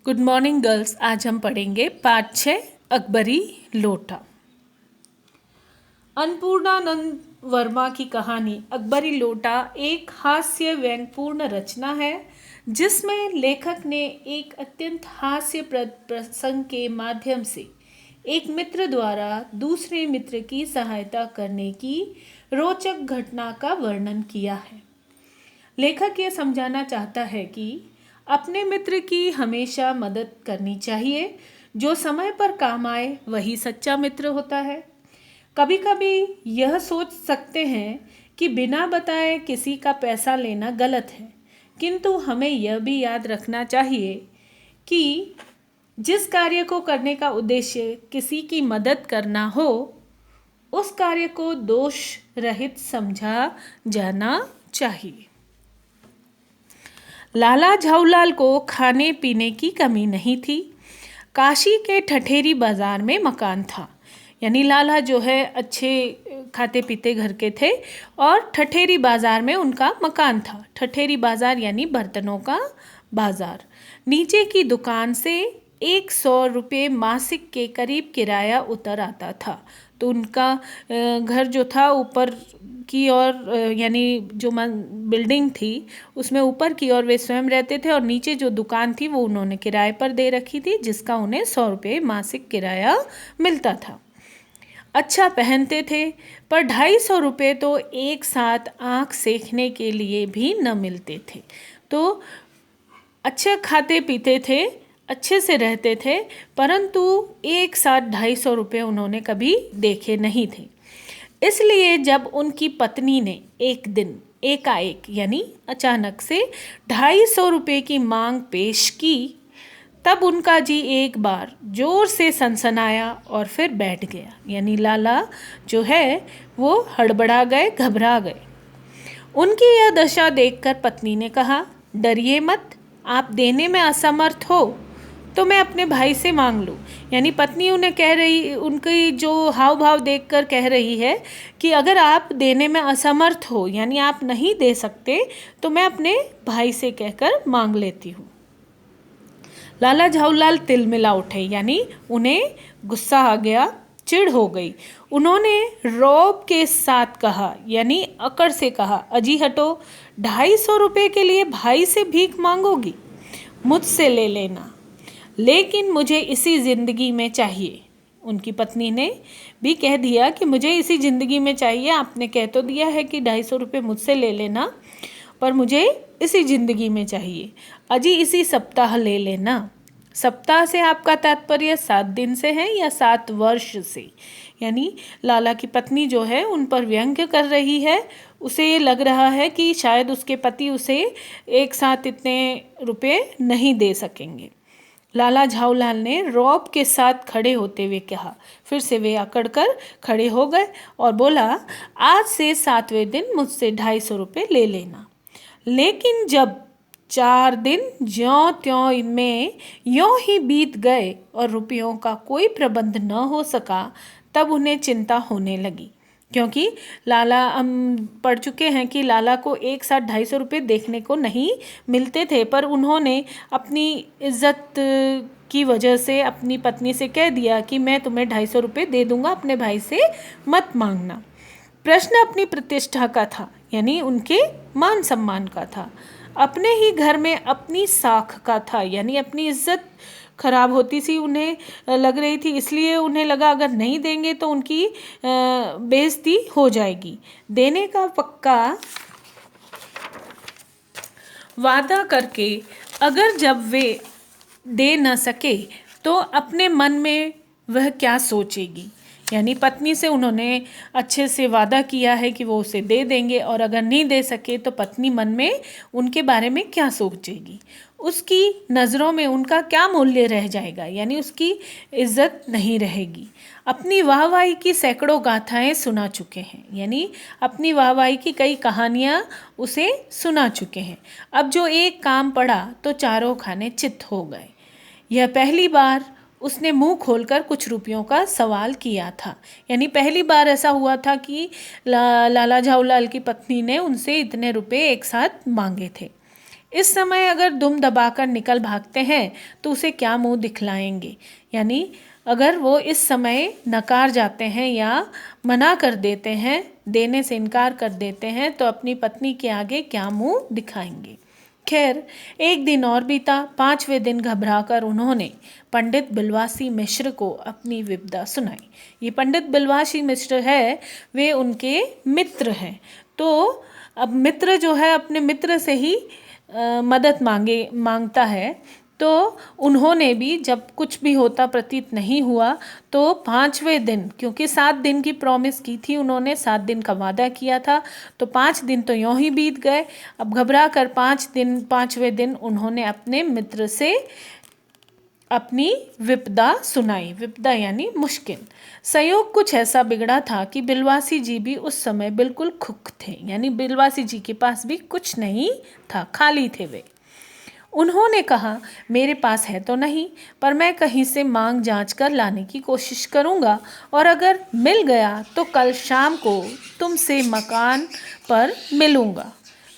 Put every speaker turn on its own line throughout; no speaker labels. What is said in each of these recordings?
Good morning girls. आज हम पढ़ेंगे पाठ 6 अकबरी लोटा। अन्नपूर्णानंद वर्मा की कहानी अकबरी लोटा एक हास्य व्यंग्यपूर्ण रचना है जिसमें लेखक ने एक अत्यंत हास्यप्रद प्रसंग के माध्यम से एक मित्र द्वारा दूसरे मित्र की सहायता करने की रोचक घटना का वर्णन किया है। लेखक ये समझाना चाहता है कि अपने मित्र की हमेशा मदद करनी चाहिए। जो समय पर काम आए वही सच्चा मित्र होता है। कभी कभी यह सोच सकते हैं कि बिना बताए किसी का पैसा लेना गलत है, किंतु हमें यह भी याद रखना चाहिए कि जिस कार्य को करने का उद्देश्य किसी की मदद करना हो, उस कार्य को दोष रहित समझा जाना चाहिए। लाला झाऊलाल को खाने पीने की कमी नहीं थी। काशी के ठठेरी बाजार में मकान था। यानी लाला जो है अच्छे खाते पीते घर के थे और ठठेरी बाजार में उनका मकान था। ठठेरी बाजार यानी बर्तनों का बाजार। नीचे की दुकान से 100 रुपये मासिक के करीब किराया उतर आता था। तो उनका घर जो था ऊपर की ओर, यानी जो बिल्डिंग थी उसमें ऊपर की ओर वे स्वयं रहते थे और नीचे जो दुकान थी वो उन्होंने किराए पर दे रखी थी, जिसका उन्हें 100 रुपये मासिक किराया मिलता था। अच्छा पहनते थे, पर 250 रुपये तो एक साथ आँख सेकने के लिए भी न मिलते थे। तो अच्छे खाते पीते थे, अच्छे से रहते थे, परंतु एक साथ 250 रुपये उन्होंने कभी देखे नहीं थे। इसलिए जब उनकी पत्नी ने एक दिन एकाएक यानी अचानक से 250 रुपये की मांग पेश की, तब उनका जी एक बार जोर से सनसनाया और फिर बैठ गया। यानी लाला जो है वो हड़बड़ा गए, घबरा गए। उनकी यह दशा देखकर पत्नी ने कहा, डरिए मत, आप देने में असमर्थ हो तो मैं अपने भाई से मांग लूँ। यानी पत्नी उन्हें कह रही, उनकी जो हाव भाव देखकर कह रही है कि अगर आप देने में असमर्थ हो, यानी आप नहीं दे सकते, तो मैं अपने भाई से कहकर मांग लेती हूँ। लाला झाऊलाल तिलमिला उठे, यानी उन्हें गुस्सा आ गया, चिढ़ हो गई। उन्होंने रौब के साथ कहा, यानी अकड़ से कहा, अजी हटो, 250 रुपये के लिए भाई से भीख मांगोगी? मुझसे ले लेना, लेकिन मुझे इसी ज़िंदगी में चाहिए। उनकी पत्नी ने भी कह दिया कि मुझे इसी ज़िंदगी में चाहिए। आपने कह तो दिया है कि 250 रुपये मुझसे ले लेना, पर मुझे इसी ज़िंदगी में चाहिए। अजी इसी सप्ताह ले लेना। सप्ताह से आपका तात्पर्य 7 दिन से है या 7 वर्ष से? यानी लाला की पत्नी जो है उन पर व्यंग्य कर रही है। उसे ये लग रहा है कि शायद उसके पति उसे एक साथ इतने रुपये नहीं दे सकेंगे। लाला झाऊलाल ने रौब के साथ खड़े होते हुए कहा। फिर से वे अकड़ कर खड़े हो गए और बोला, आज से 7वें दिन मुझसे 250 रुपये ले लेना। लेकिन जब 4 दिन ज्यों त्यों इनमें यों ही बीत गए और रुपयों का कोई प्रबंध न हो सका, तब उन्हें चिंता होने लगी। क्योंकि लाला, हम पढ़ चुके हैं कि लाला को एक साथ 250 रुपये देखने को नहीं मिलते थे, पर उन्होंने अपनी इज्जत की वजह से अपनी पत्नी से कह दिया कि मैं तुम्हें 250 रुपये दे दूंगा, अपने भाई से मत मांगना। प्रश्न अपनी प्रतिष्ठा का था, यानी उनके मान सम्मान का था। अपने ही घर में अपनी साख का था, यानी अपनी इज्जत खराब होती सी उन्हें लग रही थी। इसलिए उन्हें लगा अगर नहीं देंगे तो उनकी बेइज्जती हो जाएगी। देने का पक्का वादा करके अगर जब वे दे न सके तो अपने मन में वह क्या सोचेगी। यानी पत्नी से उन्होंने अच्छे से वादा किया है कि वो उसे दे देंगे, और अगर नहीं दे सके तो पत्नी मन में उनके बारे में क्या सोचेगी, उसकी नज़रों में उनका क्या मूल्य रह जाएगा, यानी उसकी इज्जत नहीं रहेगी। अपनी वाहवाही की सैकड़ों गाथाएं सुना चुके हैं, यानी अपनी वाहवाही की कई कहानियाँ उसे सुना चुके हैं। अब जो एक काम पड़ा तो चारों खाने चित्त हो गए। यह पहली बार उसने मुंह खोलकर कुछ रुपयों का सवाल किया था। यानी पहली बार ऐसा हुआ था कि लाला झाऊलाल की पत्नी ने उनसे इतने रुपए एक साथ मांगे थे। इस समय अगर दुम दबाकर निकल भागते हैं तो उसे क्या मुंह दिखलाएंगे। यानी अगर वो इस समय नकार जाते हैं या मना कर देते हैं, देने से इनकार कर देते हैं, तो अपनी पत्नी के आगे क्या मुंह दिखाएंगे। खैर, एक दिन और बीता। 5वें दिन घबराकर उन्होंने पंडित बिलवासी मिश्र को अपनी विपदा सुनाई। ये पंडित बिलवासी मिश्र है, वे उनके मित्र हैं। तो अब मित्र जो है अपने मित्र से ही मदद मांगता है। तो उन्होंने भी जब कुछ भी होता प्रतीत नहीं हुआ तो 5वें दिन, क्योंकि 7 दिन की प्रॉमिस की थी उन्होंने, 7 दिन का वादा किया था, तो 5 दिन तो यूं ही बीत गए। अब घबरा कर 5वें दिन उन्होंने अपने मित्र से अपनी विपदा सुनाई। विपदा यानी मुश्किल। संयोग कुछ ऐसा बिगड़ा था कि बिलवासी जी भी उस समय बिल्कुल खुक थे, यानी बिलवासी जी के पास भी कुछ नहीं था, खाली थे वे। उन्होंने कहा, मेरे पास है तो नहीं, पर मैं कहीं से मांग जांच कर लाने की कोशिश करूंगा, और अगर मिल गया तो कल शाम को तुमसे मकान पर मिलूंगा।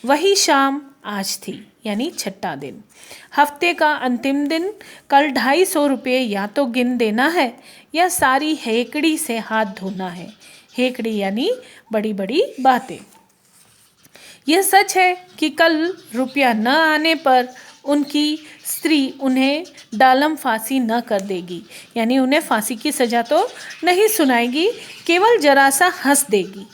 वही शाम आज थी, यानी 6ठा दिन, हफ्ते का अंतिम दिन। कल 250 रुपये या तो गिन देना है या सारी हेकड़ी से हाथ धोना है। हेकड़ी यानी बड़ी बड़ी बातें। यह सच है कि कल रुपया न आने पर उनकी स्त्री उन्हें डालम फांसी न कर देगी, यानी उन्हें फांसी की सज़ा तो नहीं सुनाएगी, केवल जरा सा हंस देगी।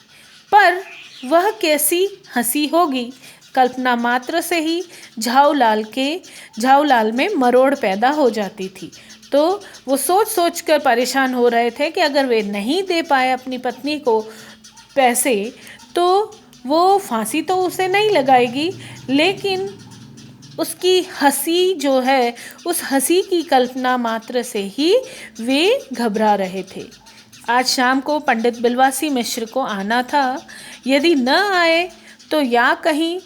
पर वह कैसी हंसी होगी। कल्पना मात्र से ही झाऊलाल में मरोड़ पैदा हो जाती थी। तो वो सोच सोच कर परेशान हो रहे थे कि अगर वे नहीं दे पाए अपनी पत्नी को पैसे तो वो फांसी तो उसे नहीं लगाएगी, लेकिन उसकी हंसी जो है, उस हंसी की कल्पना मात्र से ही वे घबरा रहे थे। आज शाम को पंडित बिलवासी मिश्र को आना था। यदि न आए तो या कहीं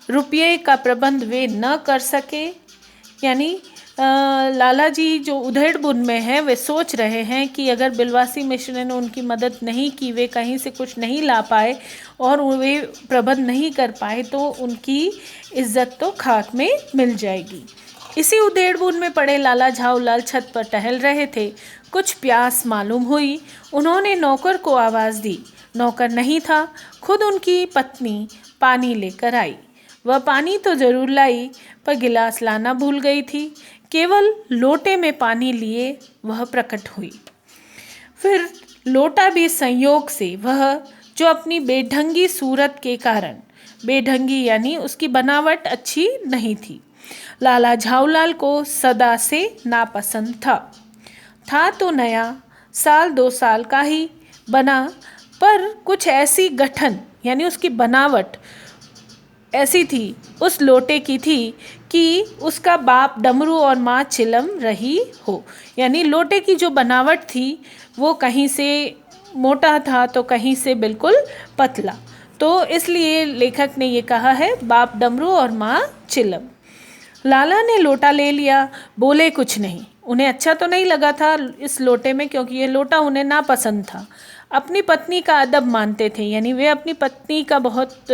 रुपये का प्रबंध वे न कर सके, यानी लाला जी जो उधेड़बुन में हैं वे सोच रहे हैं कि अगर बिलवासी मिश्र ने उनकी मदद नहीं की, वे कहीं से कुछ नहीं ला पाए और वे प्रबंध नहीं कर पाए, तो उनकी इज्जत तो खाक में मिल जाएगी। इसी उधेड़बुन में पड़े लाला झाऊलाल छत पर टहल रहे थे। कुछ प्यास मालूम हुई। उन्होंने नौकर को आवाज़ दी। नौकर नहीं था, खुद उनकी पत्नी पानी लेकर आई। वह पानी तो ज़रूर लाई, पर गिलास लाना भूल गई थी। केवल लोटे में पानी लिए वह प्रकट हुई। फिर लोटा भी संयोग से वह जो अपनी बेढंगी सूरत के कारण, बेढंगी यानी उसकी बनावट अच्छी नहीं थी, लाला झाऊलाल को सदा से नापसंद था तो नया, 1-2 साल का ही बना, पर कुछ ऐसी गठन यानी उसकी बनावट ऐसी थी, उस लोटे की थी कि उसका बाप डमरू और माँ चिलम रही हो। यानी लोटे की जो बनावट थी वो कहीं से मोटा था तो कहीं से बिल्कुल पतला, तो इसलिए लेखक ने ये कहा है बाप डमरू और माँ चिलम। लाला ने लोटा ले लिया, बोले कुछ नहीं। उन्हें अच्छा तो नहीं लगा था इस लोटे में, क्योंकि ये लोटा उन्हें नापसंद था। अपनी पत्नी का अदब मानते थे, यानी वे अपनी पत्नी का बहुत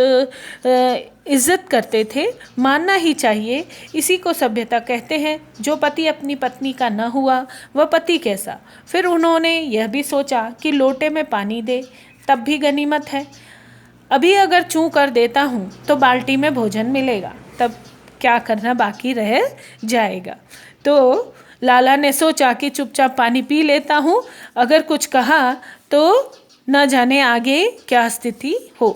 इज्जत करते थे, मानना ही चाहिए। इसी को सभ्यता कहते हैं। जो पति अपनी पत्नी का न हुआ वह पति कैसा। फिर उन्होंने यह भी सोचा कि लोटे में पानी दे तब भी गनीमत है। अभी अगर चूं कर देता हूँ तो बाल्टी में भोजन मिलेगा, तब क्या करना बाकी रह जाएगा। तो लाला ने सोचा कि चुपचाप पानी पी लेता हूँ, अगर कुछ कहा तो न जाने आगे क्या स्थिति हो।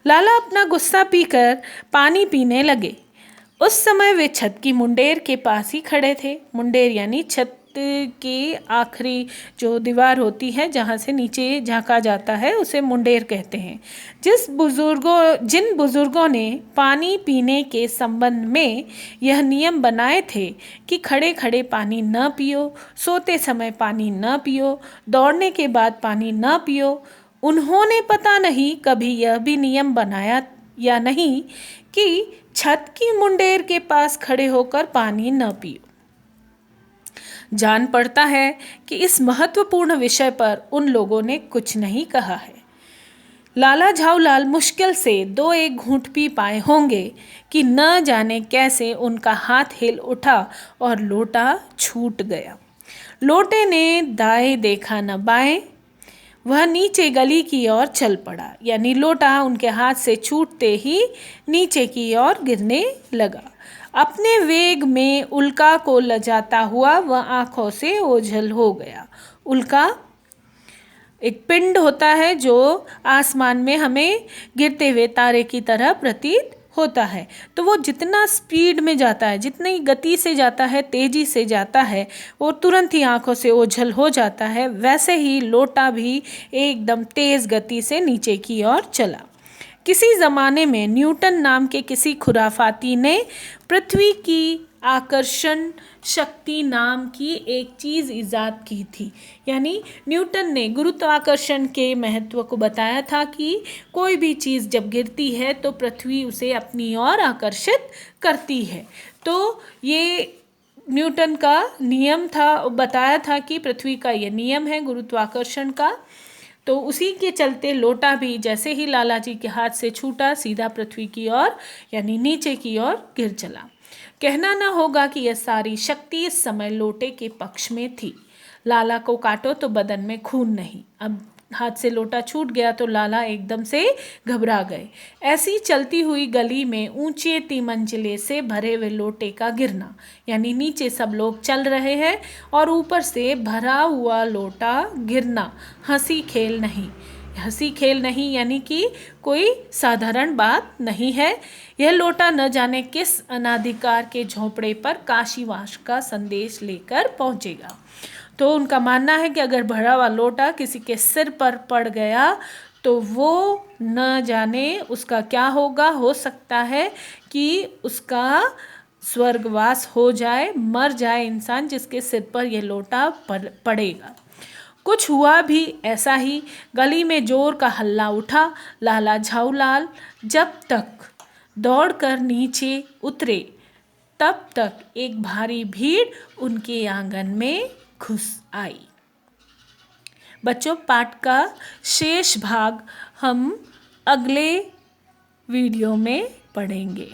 लाला अपना गुस्सा पीकर पानी पीने लगे। उस समय वे छत की मुंडेर के पास ही खड़े थे। मुंडेर यानी छत की आखिरी जो दीवार होती है जहाँ से नीचे झांका जाता है उसे मुंडेर कहते हैं। जिन बुजुर्गों ने पानी पीने के संबंध में यह नियम बनाए थे कि खड़े खड़े पानी न पियो, सोते समय पानी न पियो, दौड़ने के बाद पानी न पियो, उन्होंने पता नहीं कभी यह भी नियम बनाया या नहीं कि छत की मुंडेर के पास खड़े होकर पानी न पियो। जान पड़ता है कि इस महत्वपूर्ण विषय पर उन लोगों ने कुछ नहीं कहा है। लाला झाऊलाल मुश्किल से 2-1 घूंट पी पाए होंगे कि न जाने कैसे उनका हाथ हिल उठा और लोटा छूट गया। लोटे ने दाएं देखा न बाएं, वह नीचे गली की ओर चल पड़ा। यानी लोटा उनके हाथ से छूटते ही नीचे की ओर गिरने लगा। अपने वेग में उल्का को लजाता हुआ वह आंखों से ओझल हो गया। उल्का एक पिंड होता है जो आसमान में हमें गिरते हुए तारे की तरह प्रतीत होता है। तो वो जितना स्पीड में जाता है, जितनी गति से जाता है, तेजी से जाता है, वो तुरंत ही आंखों से ओझल हो जाता है। वैसे ही लोटा भी एकदम तेज गति से नीचे की ओर चला। किसी ज़माने में न्यूटन नाम के किसी खुराफाती ने पृथ्वी की आकर्षण शक्ति नाम की एक चीज़ ईजाद की थी। यानी न्यूटन ने गुरुत्वाकर्षण के महत्व को बताया था कि कोई भी चीज़ जब गिरती है तो पृथ्वी उसे अपनी ओर आकर्षित करती है। तो ये न्यूटन का नियम था, बताया था कि पृथ्वी का ये नियम है गुरुत्वाकर्षण का। तो उसी के चलते लोटा भी जैसे ही लाला जी के हाथ से छूटा सीधा पृथ्वी की ओर यानी नीचे की ओर गिर चला। कहना न होगा कि यह सारी शक्ति इस समय लोटे के पक्ष में थी। लाला को काटो तो बदन में खून नहीं। अब हाथ से लोटा छूट गया तो लाला एकदम से घबरा गए। ऐसी चलती हुई गली में ऊंचे 3 मंजिले से भरे हुए लोटे का गिरना, यानी नीचे सब लोग चल रहे हैं और ऊपर से भरा हुआ लोटा गिरना हंसी खेल नहीं। हंसी खेल नहीं यानी कि कोई साधारण बात नहीं है। यह लोटा न जाने किस अनाधिकार के झोंपड़े पर काशीवास का संदेश लेकर पहुंचेगा। तो उनका मानना है कि अगर भरा हुआ लोटा किसी के सिर पर पड़ गया तो वो न जाने उसका क्या होगा। हो सकता है कि उसका स्वर्गवास हो जाए, मर जाए इंसान जिसके सिर पर यह लोटा पड़ेगा। कुछ हुआ भी ऐसा ही। गली में जोर का हल्ला उठा। लाला झाऊलाल जब तक दौड़कर नीचे उतरे तब तक एक भारी भीड़ उनके आंगन में घुस आई। बच्चों, पाठ का शेष भाग हम अगले वीडियो में पढ़ेंगे।